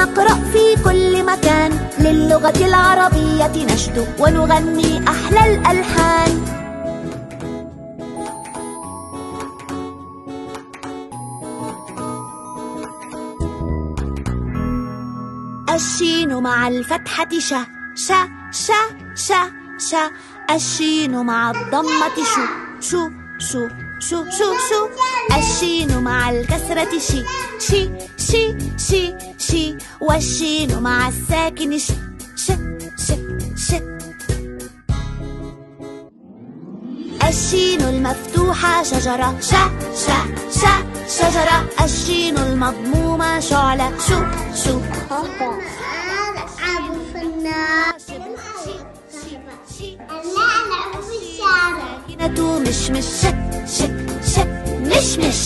نقرأ في كل مكان، للغة العربية نشدو ونغني أحلى الألحان. الشين مع الفتحة ش ش ش ش ش. الشين مع الضمة شو شو شو شو شو شو. الشين مع الكسرة شي شي شي شي شي. والشين مع الساكن ش ش ش ش. الشين المفتوحة شجرة ش ش ش شجرة. الشين المضمومة شعلة شو شو. ألعب في النار. ألعب في الشارع. ساكنة مش مش ش ش ش مش مش.